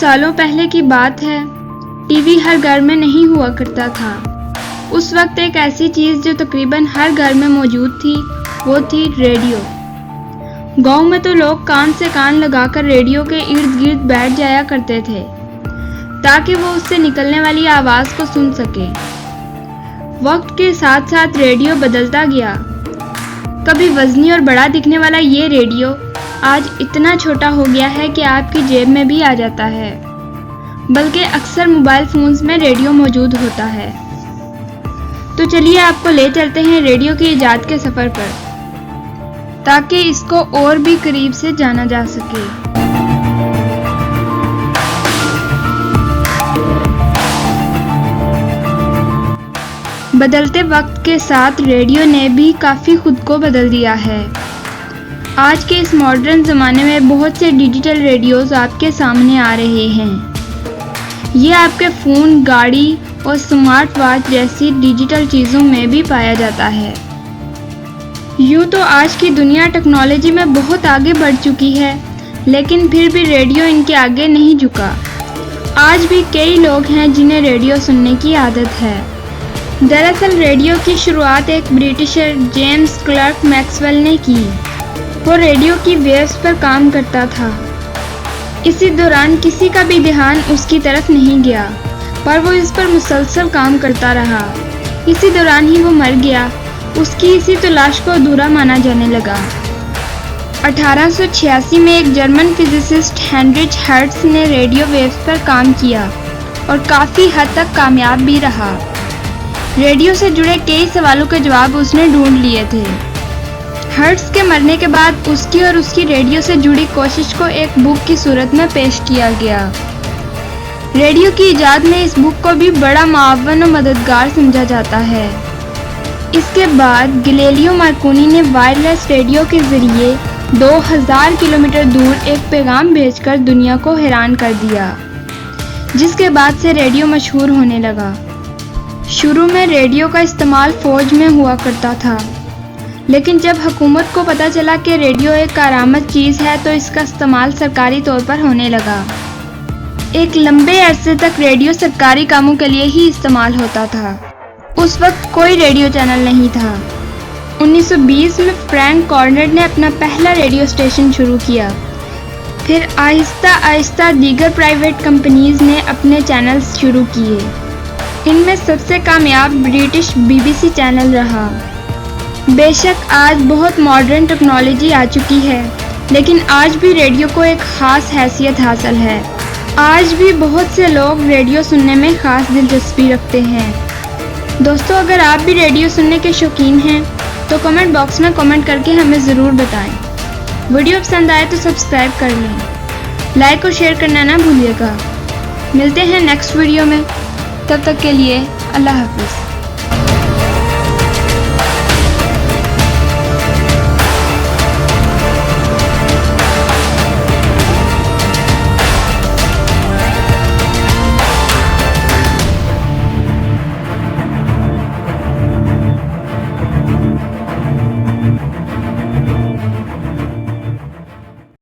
सालों पहले की बात है, टीवी हर घर में नहीं हुआ करता था। उस वक्त एक ऐसी चीज़ जो तकरीबन हर घर में मौजूद थी, वो थी रेडियो। गांव में तो लोग कान से कान लगाकर रेडियो के इर्द गिर्द बैठ जाया करते थे, ताकि वो उससे निकलने वाली आवाज़ को सुन सके। वक्त के साथ साथ रेडियो बदलता गया। कभी वज़नी और बड़ा दिखने वाला ये रेडियो आज इतना छोटा हो गया है कि आपकी जेब में भी आ जाता है, बल्कि अक्सर मोबाइल फ़ोन्स में रेडियो मौजूद होता है। तो चलिए आपको ले चलते हैं रेडियो की इजाद के सफ़र पर, ताकि इसको और भी करीब से जाना जा सके। बदलते वक्त के साथ रेडियो ने भी काफ़ी खुद को बदल दिया है। आज के इस मॉडर्न ज़माने में बहुत से डिजिटल रेडियोस आपके सामने आ रहे हैं। ये आपके फ़ोन, गाड़ी और स्मार्ट वॉच जैसी डिजिटल चीज़ों में भी पाया जाता है। यूँ तो आज की दुनिया टेक्नोलॉजी में बहुत आगे बढ़ चुकी है, लेकिन फिर भी रेडियो इनके आगे नहीं झुका। आज भी कई लोग हैं जिन्हें रेडियो सुनने की आदत है। दरअसल रेडियो की शुरुआत एक ब्रिटिशर जेम्स क्लर्क मैक्सवेल ने की। वो रेडियो की वेव्स पर काम करता था। इसी दौरान किसी का भी ध्यान उसकी तरफ नहीं गया, पर वो इस पर मुसलसल काम करता रहा। इसी दौरान ही वो मर गया। उसकी इसी तलाश को अधूरा माना जाने लगा। 1886 में एक जर्मन फिजिसिस्ट हेनरिच हर्ट्ज ने रेडियो वेव्स पर काम किया और काफ़ी हद तक कामयाब भी रहा। रेडियो से जुड़े कई सवालों के जवाब उसने ढूंढ लिए थे। हर्ट्ज के मरने के बाद उसकी और उसकी रेडियो से जुड़ी कोशिश को एक बुक की सूरत में पेश किया गया। रेडियो की इजाद में इस बुक को भी बड़ा मुआवन और मददगार समझा जाता है। इसके बाद गैलीलियो मार्कोनी ने वायरलेस रेडियो के ज़रिए 2000 किलोमीटर दूर एक पैगाम भेजकर दुनिया को हैरान कर दिया, जिसके बाद से रेडियो मशहूर होने लगा। शुरू में रेडियो का इस्तेमाल फ़ौज में हुआ करता था, लेकिन जब हुकूमत को पता चला कि रेडियो एक कारामद चीज़ है तो इसका इस्तेमाल सरकारी तौर पर होने लगा। एक लंबे अरसे तक रेडियो सरकारी कामों के लिए ही इस्तेमाल होता था। उस वक्त कोई रेडियो चैनल नहीं था। 1920 में फ्रैंक कॉर्नेट ने अपना पहला रेडियो स्टेशन शुरू किया। फिर आहिस्ता आहिस्ता दीगर प्राइवेट कंपनीज़ ने अपने चैनल्स शुरू किए। इनमें सबसे कामयाब ब्रिटिश BBC चैनल रहा। बेशक आज बहुत मॉडर्न टेक्नोलॉजी आ चुकी है, लेकिन आज भी रेडियो को एक ख़ास हैसियत हासिल है। आज भी बहुत से लोग रेडियो सुनने में ख़ास दिलचस्पी रखते हैं। दोस्तों, अगर आप भी रेडियो सुनने के शौकीन हैं तो कमेंट बॉक्स में कमेंट करके हमें ज़रूर बताएं। वीडियो पसंद आए तो सब्सक्राइब कर लें। लाइक और शेयर करना ना भूलिएगा। मिलते हैं नेक्स्ट वीडियो में। तब तक के लिए अल्लाह हाफ़िज़।